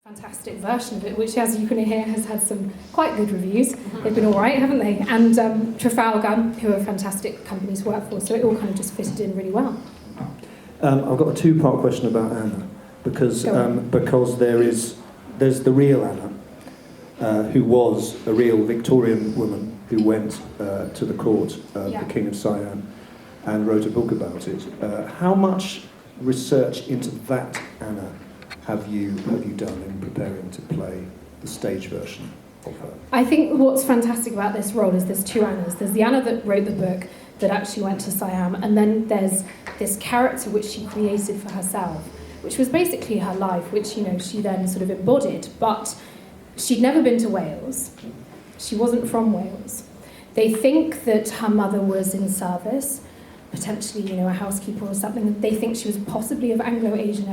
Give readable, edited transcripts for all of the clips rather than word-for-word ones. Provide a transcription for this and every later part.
Fantastic version of it, which, as you can hear, has had some quite good reviews. They've been all right, haven't they? And Trafalgar, who are fantastic companies to work for, so it all kind of just fitted in really well. I've got a two-part question about Anna, because there's the real Anna, who was a real Victorian woman who went to the court of the King of Siam and wrote a book about it. How much research into that Anna have you done in preparing to play the stage version of her? I think what's fantastic about this role is there's two Annas. There's the Anna that wrote the book that actually went to Siam, and then there's this character which she created for herself, which was basically her life, which she then sort of embodied. But she'd never been to Wales. She wasn't from Wales. They think that her mother was in service, potentially a housekeeper or something. They think she was possibly of Anglo-Asian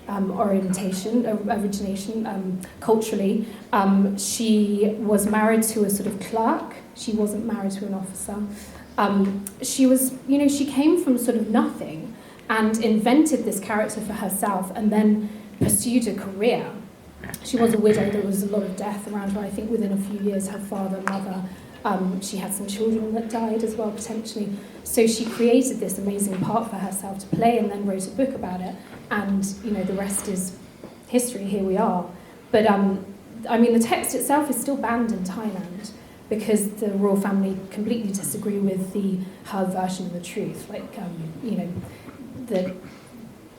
origination, culturally. She was married to a sort of clerk. She wasn't married to an officer. She was, she came from sort of nothing and invented this character for herself and then pursued a career. She was a widow. There was a lot of death around her. I think within a few years, her father, mother, she had some children that died as well, potentially. So she created this amazing part for herself to play and then wrote a book about it. And, the rest is history. Here we are. But, the text itself is still banned in Thailand because the royal family completely disagree with her version of the truth. That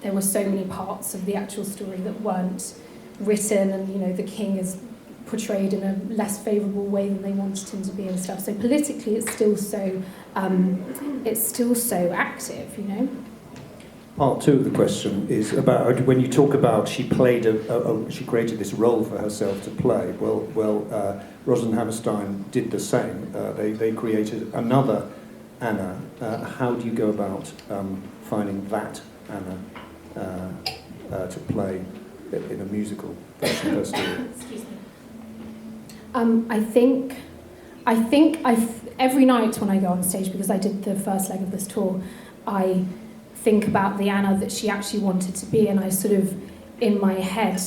there were so many parts of the actual story that weren't written, and, the king is portrayed in a less favourable way than they wanted him to be and stuff. So politically, it's still so active, Part two of the question is about when you talk about she created this role for herself to play. Well, Rosalind Hammerstein did the same. They created another Anna. How do you go about finding that Anna to play in a musical version of her story? Excuse me. I think every night when I go on stage, because I did the first leg of this tour, I think about the Anna that she actually wanted to be, and I sort of, in my head,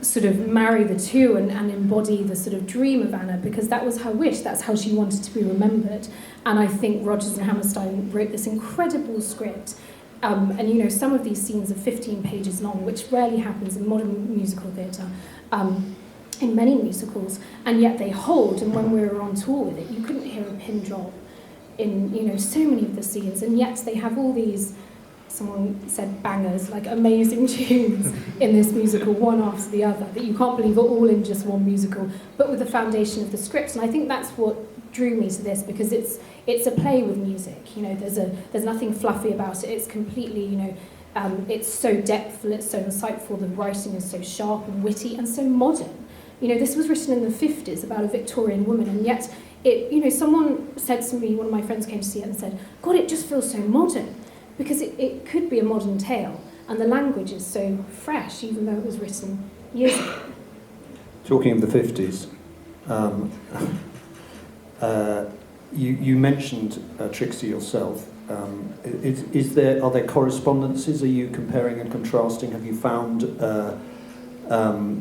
sort of marry the two and embody the sort of dream of Anna, because that was her wish, that's how she wanted to be remembered. And I think Rodgers and Hammerstein wrote this incredible script, and some of these scenes are 15 pages long, which rarely happens in modern musical theatre. In many musicals, and yet they hold, and when we were on tour with it, you couldn't hear a pin drop in so many of the scenes, and yet they have all these, someone said bangers, like amazing tunes in this musical, one after the other, that you can't believe are all in just one musical, but with the foundation of the script. And I think that's what drew me to this, because it's a play with music. There's nothing fluffy about it. It's completely, it's so depthful, it's so insightful, the writing is so sharp and witty and so modern. This was written in the 50s about a Victorian woman, and yet someone said to me, one of my friends came to see it and said, God, it just feels so modern, because it could be a modern tale, and the language is so fresh, even though it was written years ago. Talking of the 50s, you mentioned Trixie yourself. Are there correspondences? Are you comparing and contrasting? Have you found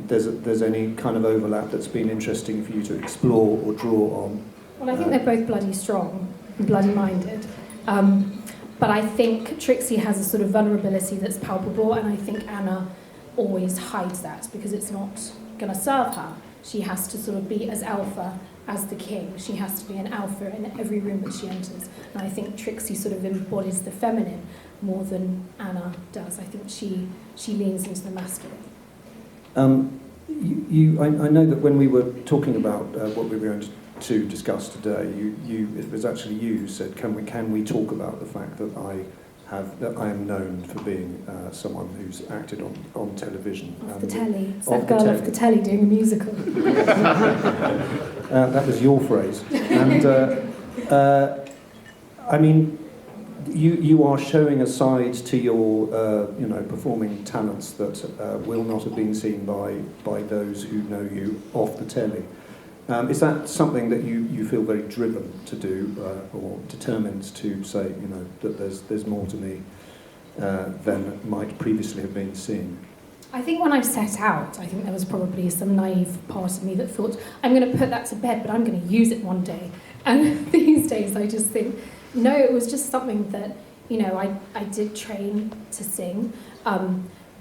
there's any kind of overlap that's been interesting for you to explore or draw on? Well, I think they're both bloody strong and bloody-minded. But I think Trixie has a sort of vulnerability that's palpable, and I think Anna always hides that because it's not going to serve her. She has to sort of be as alpha as the king. She has to be an alpha in every room that she enters. And I think Trixie sort of embodies the feminine more than Anna does. I think she leans into the masculine. I know that when we were talking about what we were going to discuss today, it was actually you who said, can we talk about the fact that I am known for being someone who's acted on television. Off the telly. It's that girl off the telly doing a musical. That was your phrase. And you are showing a side to your performing talents that will not have been seen by those who know you off the telly. Is that something that you feel very driven to do, or determined to say, that there's more to me than might previously have been seen? I think when I set out, I think there was probably some naive part of me that thought, I'm going to put that to bed, but I'm going to use it one day. And these days I just think, no, it was just something that, you know, I did train to sing,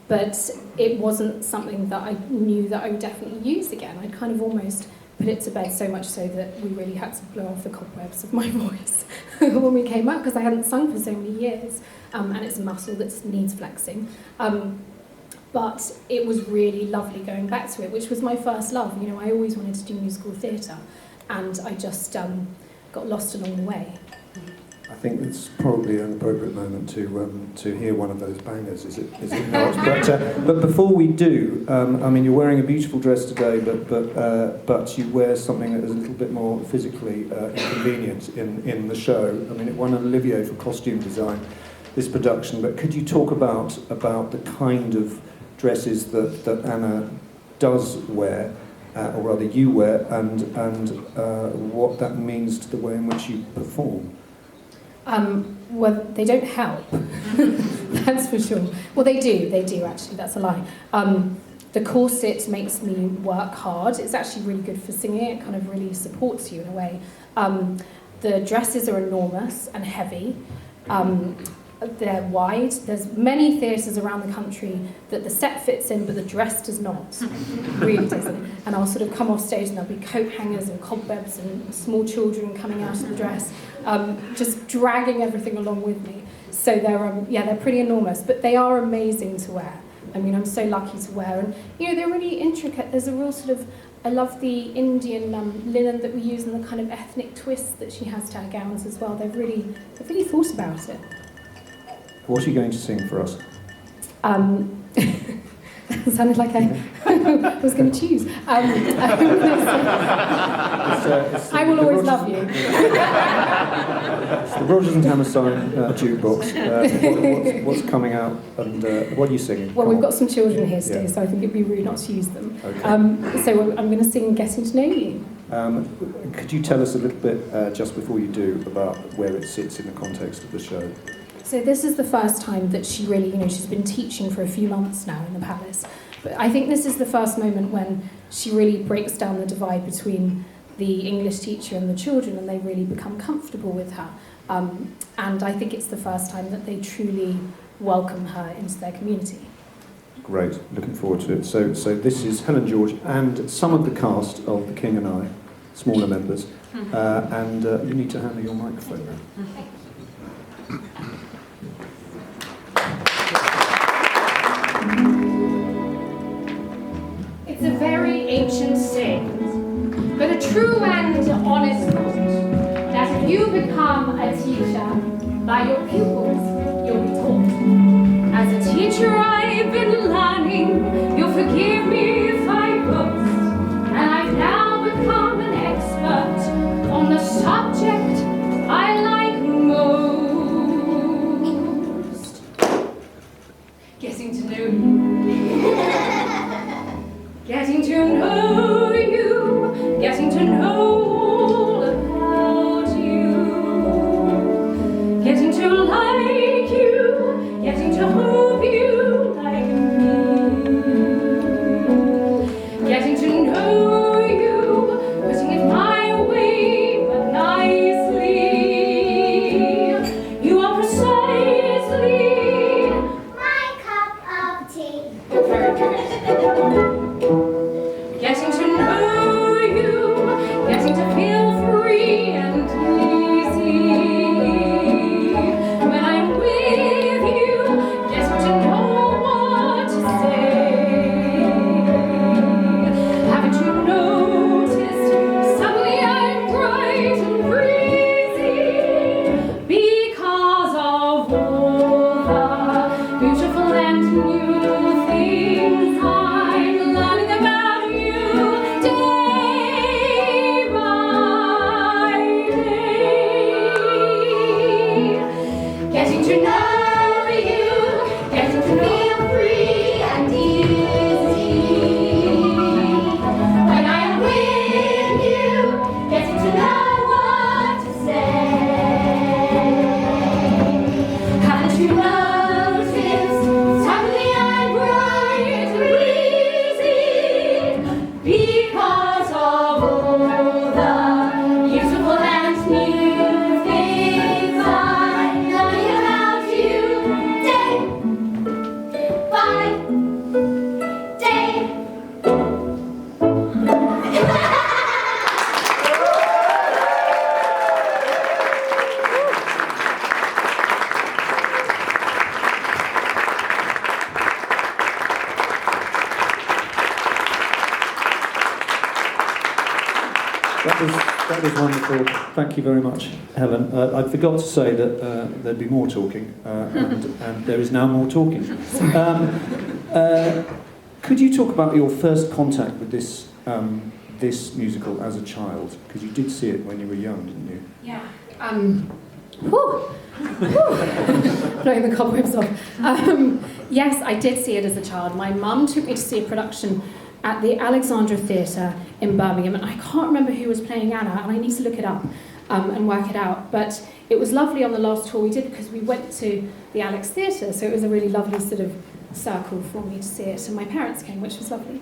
but it wasn't something that I knew that I would definitely use again. I'd kind of almost put it to bed so much so that we really had to blow off the cobwebs of my voice when we came out, because I hadn't sung for so many years, and it's a muscle that needs flexing. But it was really lovely going back to it, which was my first love. You know, I always wanted to do musical theatre, and I just got lost along the way. I think it's probably an appropriate moment to hear one of those bangers, is it not? But before we do, I mean, you're wearing a beautiful dress today, but you wear something that is a little bit more physically inconvenient in the show. I mean, it won an Olivier for costume design, this production. But could you talk about the kind of dresses that Anna does wear, or rather you wear, and what that means to the way in which you perform? Well, they don't help, that's for sure. Well, they do actually, that's a lie. The corset makes me work hard. It's actually really good for singing, it kind of really supports you in a way. The dresses are enormous and heavy. They're wide. There's many theatres around the country that the set fits in, but the dress does not. It really doesn't. And I'll sort of come off stage and there'll be coat hangers and cobwebs and small children coming out of the dress, just dragging everything along with me. So they're pretty enormous, but they are amazing to wear. I mean, I'm so lucky to wear, and you know, they're really intricate. There's a real sort of, I love the Indian linen that we use and the kind of ethnic twist that she has to her gowns as well. They've really thought about it. What are you going to sing for us? It sounded like I was going to choose. I will always love you. It's the Rodgers and Hammerstein jukebox. What's coming out, and what are you singing? Well, we've got some children here today, so I think it'd be rude not to use them. Okay. So I'm going to sing Getting to Know You. Could you tell us a little bit, just before you do, about where it sits in the context of the show? So this is the first time that she really, you know, she's been teaching for a few months now in the Palace. But I think this is the first moment when she really breaks down the divide between the English teacher and the children, and they really become comfortable with her. And I think it's the first time that they truly welcome her into their community. Great, looking forward to it. So this is Helen George and some of the cast of The King and I, smaller members, and you need to hand me your microphone now. It's a very ancient saying, but a true and honest quote, that if you become a teacher, by your pupils you'll be taught. As a teacher I've been learning, you'll forgive me if I boast, and I've now become an expert on the subject I like most. Getting to know you. Getting to know you. Getting to know all about you. Getting to like you. Getting to hope you like me. That was wonderful. Thank you very much, Helen. I forgot to say that there'd be more talking, and there is now more talking. Could you talk about your first contact with this musical as a child? Because you did see it when you were young, didn't you? Yeah. Blowing the cobwebs off. Yes, I did see it as a child. My mum took me to see a production at the Alexandra Theatre in Birmingham, and I can't remember who was playing Anna, and I need to look it up and work it out. But it was lovely on the last tour we did because we went to the Alex Theatre, so it was a really lovely sort of circle for me to see it, and my parents came, which was lovely.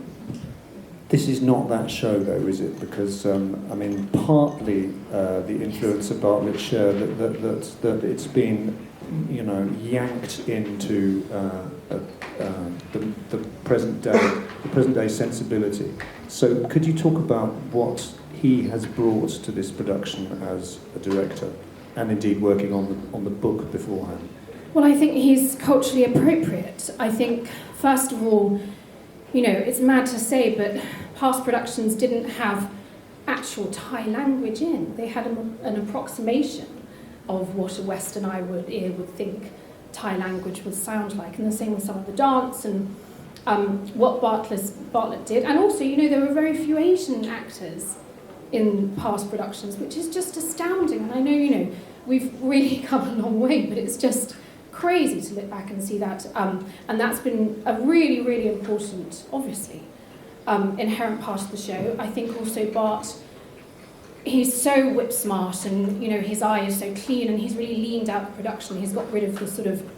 This is not that show, though, is it? Because, partly the influence of Bartlett's show, that it's been, yanked into the present day sensibility. So could you talk about what he has brought to this production as a director, and indeed working on the book beforehand? Well, I think he's culturally appropriate. I think, first of all, it's mad to say, but past productions didn't have actual Thai language in. They had an approximation of what a Western ear would think Thai language would sound like, and the same with some of the dance and what Bartlett did. And also, there were very few Asian actors in past productions, which is just astounding. And I know, we've really come a long way, but it's just crazy to look back and see that. And that's been a really, really important, obviously, inherent part of the show. I think also Bart, he's so whip smart, and his eye is so clean, and he's really leaned out the production. He's got rid of the sort of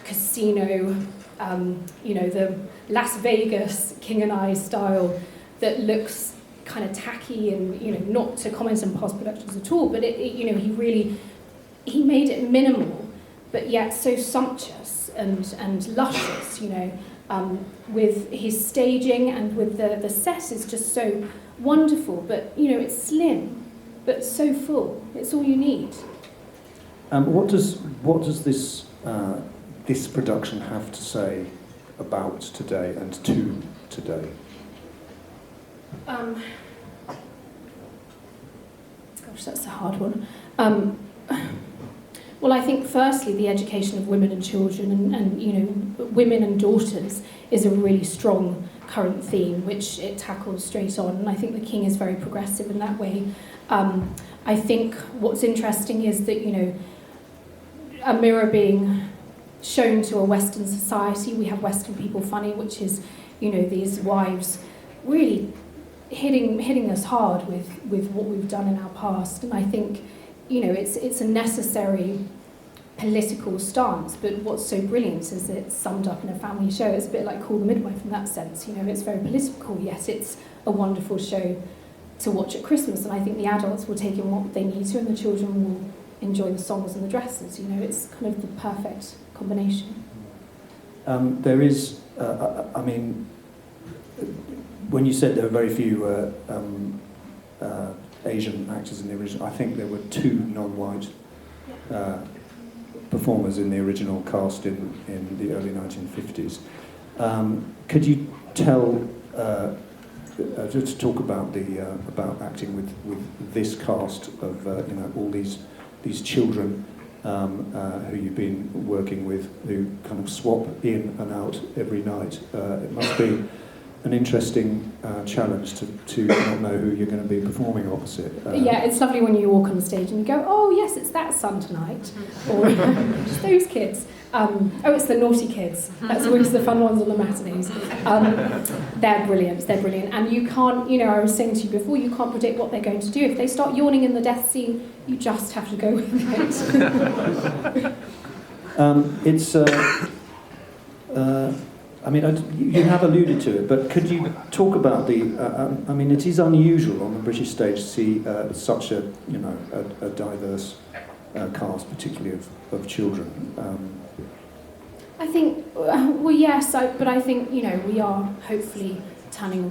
casino, the Las Vegas King and I style that looks kind of tacky, and not to comment on past productions at all, but he made it minimal, but yet so sumptuous and luscious, with his staging and with the set is just so wonderful, but it's slim, but so full. It's all you need. What does this production have to say about today and to today? Gosh, that's a hard one. Well, I think firstly the education of women and children and women and daughters is a really strong current theme, which it tackles straight on, and I think the King is very progressive in that way. I think what's interesting is that a mirror being shown to a Western society. We have Western people funny, which is these wives really hitting us hard with what we've done in our past, and I think it's a necessary political stance, but what's so brilliant is it's summed up in a family show. It's a bit like Call The Midwife in that sense. It's very political, yet it's a wonderful show to watch at Christmas, and I think the adults will take in what they need to, and the children will enjoy the songs and the dresses. It's kind of the perfect combination. There is, when you said there were very few Asian actors in the original, I think there were 2 non-white performers in the original cast in the early 1950s. Could you just talk about about acting with this cast of all these children who you've been working with, who kind of swap in and out every night? It must be an interesting challenge to not know who you're going to be performing opposite. Yeah, it's lovely when you walk on the stage and you go, oh yes, it's that son tonight, or just those kids. Oh, it's the naughty kids. That's always the fun ones on the matinees. They're brilliant, and you can't, I was saying to you before, you can't predict what they're going to do. If they start yawning in the death scene, you just have to go with it. You have alluded to it, but could you talk about it is unusual on the British stage to see such a diverse cast, particularly of children. I think, yes, but I think, we are hopefully turning a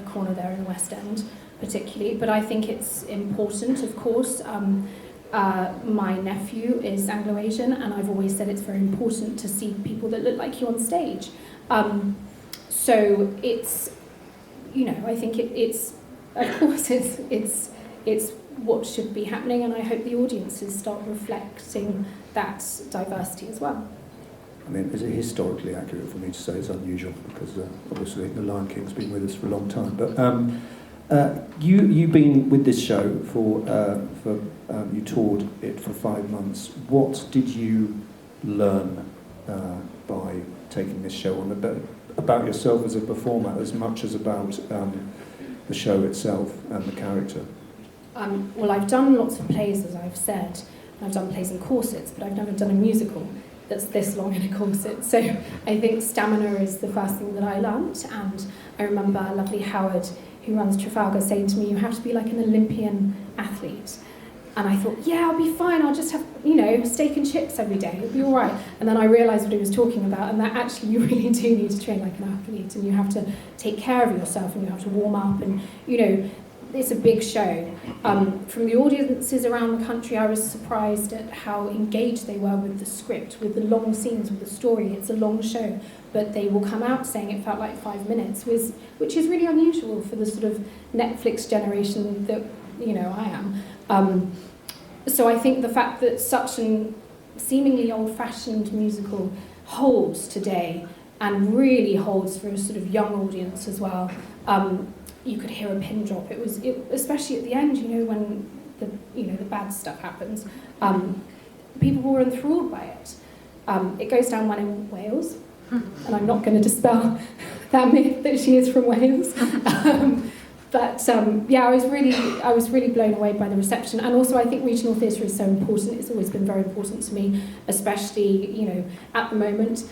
corner there in the West End, particularly, but I think it's important, of course. My nephew is Anglo-Asian, and I've always said it's very important to see people that look like you on stage. So it's, I think it's, of course, it's it's what should be happening, and I hope the audiences start reflecting that diversity as well. I mean, is it historically accurate for me to say it's unusual? Because obviously the Lion King's been with us for a long time. But you've been with this show for you toured it for 5 months. What did you learn by taking this show on about yourself as a performer, as much as about the show itself and the character? Well, I've done lots of plays, as I've said. I've done plays in corsets, but I've never done a musical that's this long in a corset. So I think stamina is the first thing that I learnt. And I remember lovely Howard, who runs Trafalgar, saying to me, you have to be like an Olympian athlete. And I thought, yeah, I'll be fine. I'll just have, steak and chips every day. It'll be all right. And then I realised what he was talking about, and that actually you really do need to train like an athlete, and you have to take care of yourself, and you have to warm up, and, it's a big show. From the audiences around the country, I was surprised at how engaged they were with the script, with the long scenes, with the story. It's a long show, but they will come out saying it felt like 5 minutes, which is really unusual for the sort of Netflix generation that, I am. So I think the fact that such an seemingly old-fashioned musical holds today, and really holds for a sort of young audience as well, you could hear a pin drop. It was, especially at the end, when the bad stuff happens. People were enthralled by it. It goes down well in Wales, and I'm not going to dispel that myth that she is from Wales. But I was really blown away by the reception, and also I think regional theatre is so important. It's always been very important to me, especially at the moment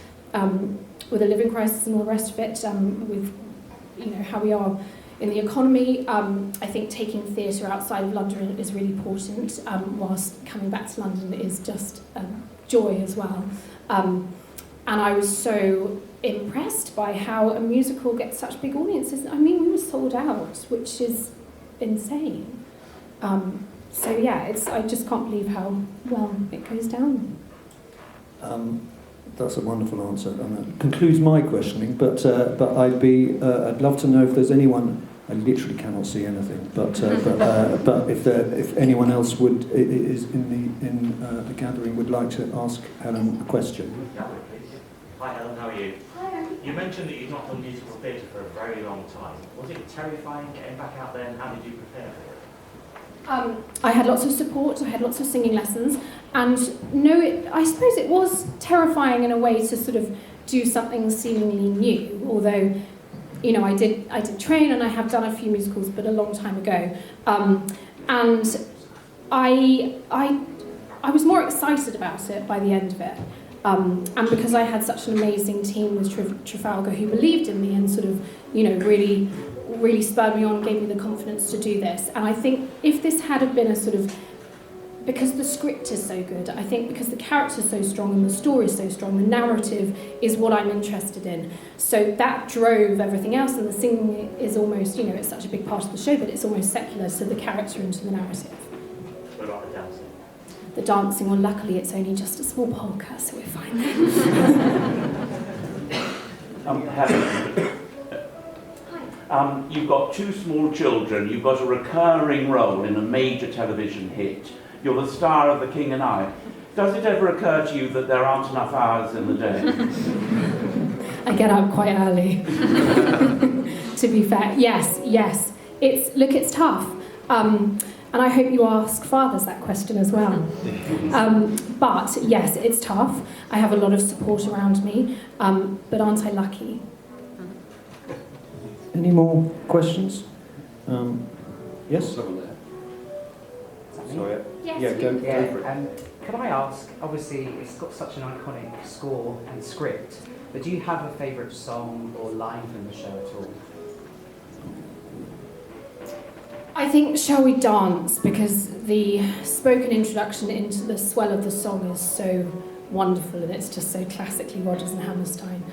with the living crisis and all the rest of it, with how we are in the economy. I think taking theatre outside of London is really important, whilst coming back to London is just joy as well. And I was so impressed by how a musical gets such big audiences. I mean, we were sold out, which is insane. I just can't believe how well it goes down. That's a wonderful answer, and that concludes my questioning. But I'd love to know if there's anyone. I literally cannot see anything, but if anyone else is in the gathering would like to ask Helen a question. Hi Helen, how are you? Hi. You mentioned that you've not done musical theatre for a very long time. Was it terrifying getting back out there, and how did you prepare for it? I had lots of support, I had lots of singing lessons, and I suppose it was terrifying in a way to sort of do something seemingly new, although, I did train, and I have done a few musicals, but a long time ago. And I was more excited about it by the end of it. And because I had such an amazing team with Trafalgar who believed in me and sort of, really, really spurred me on, gave me the confidence to do this. And I think if this had been a sort of, because the script is so good, I think because the character's so strong and the story's so strong, the narrative is what I'm interested in. So that drove everything else, and the singing is almost, it's such a big part of the show, but it's almost secular to the character and to the narrative. What about the dancing? The dancing, well, luckily it's only just a small polka, so we're fine there. Helen, you've got 2 small children, you've got a recurring role in a major television hit. You're the star of The King and I. Does it ever occur to you that there aren't enough hours in the day? I get up quite early, to be fair. Yes. It's tough. And I hope you ask fathers that question as well. But yes, it's tough. I have a lot of support around me, but aren't I lucky? Any more questions? Yes? Sorry. Yes, Go for it. Can I ask, obviously it's got such an iconic score and script, but do you have a favourite song or line from the show at all? I think Shall We Dance, because the spoken introduction into the swell of the song is so wonderful, and it's just so classically Rodgers and Hammerstein.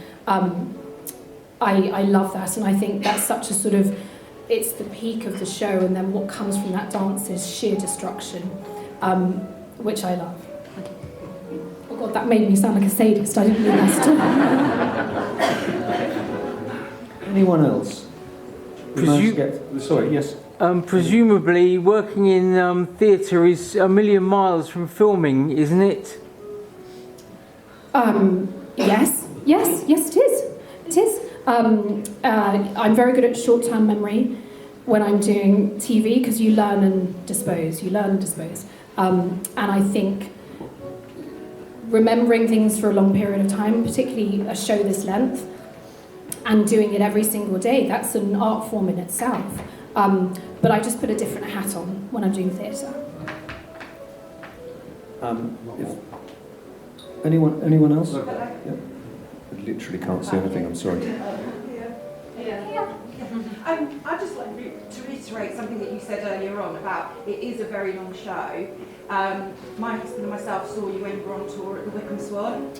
I love that, and I think that's such a sort of, it's the peak of the show, and then what comes from that dance is sheer destruction, which I love. Oh God, that made me sound like a sadist. I didn't realise Anyone else? Sorry, yes. presumably working in theatre is a million miles from filming, isn't it? Yes, it is. It is. I'm very good at short-term memory when I'm doing TV because you learn and dispose. And I think remembering things for a long period of time, particularly a show this length, and doing it every single day, that's an art form in itself. But I just put a different hat on when I'm doing theatre. Anyone else? Yeah. I literally can't see anything, I'm sorry. I'd just like to reiterate something that you said earlier on about it is a very long show. My husband and myself saw you when you were on tour at the Wickham Swan,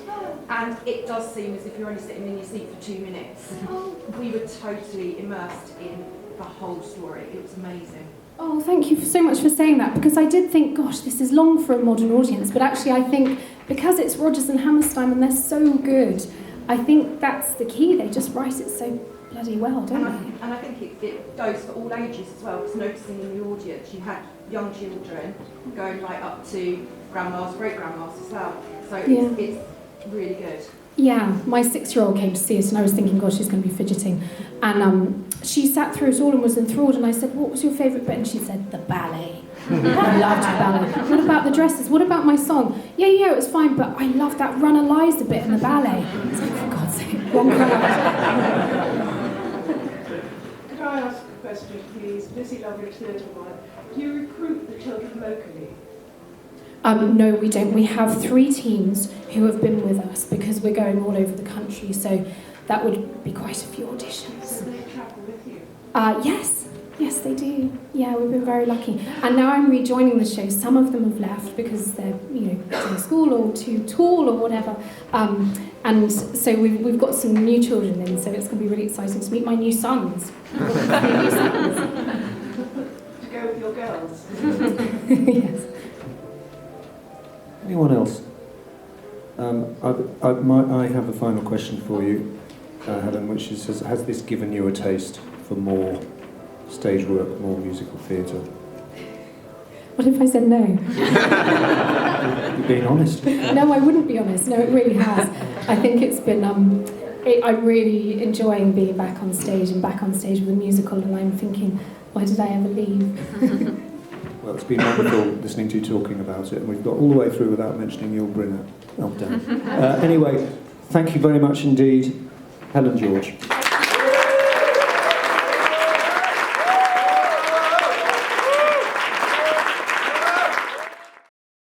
and it does seem as if you're only sitting in your seat for 2 minutes. We were totally immersed in the whole story. It was amazing. Oh, thank you so much for saying that, because I did think, gosh, this is long for a modern audience, but actually I think because it's Rodgers and Hammerstein and they're so good, I think that's the key. They just write it so bloody well, don't they? And I think it goes for all ages as well, because noticing in the audience you had young children going right up to grandmas, great-grandmas as well. So it's really good. Yeah, my 6-year-old came to see it and I was thinking, gosh, she's going to be fidgeting. And she sat through it all and was enthralled, and I said, what was your favourite bit? And she said, the ballet. I loved the ballet. What about the dresses? What about my song? Yeah, it was fine, but I loved that Run Eliza bit in the ballet. It's like, for God's sake, wrong crowd. Could I ask a question, please? Busy Lovely Theatre One. Do you recruit the children locally? No, we don't. We have 3 teams who have been with us because we're going all over the country, so that would be quite a few auditions. So they travel with you? Yes, they do. Yeah, we've been very lucky. And now I'm rejoining the show. Some of them have left because they're, to school or too tall or whatever. And so we've got some new children in, so it's going to be really exciting to meet my new sons. To go with your girls? Yes. Anyone else? I have a final question for you, Helen, which is, has this given you a taste for more stage work, more musical theatre? What if I said no? You're being honest. No, I wouldn't be honest. No, it really has. I think it's been... I'm really enjoying being back on stage with a musical, and I'm thinking, why did I ever leave? Well, it's been wonderful listening to you talking about it, and we've got all the way through without mentioning your bringer. Oh, damn. Anyway, thank you very much indeed, Helen George.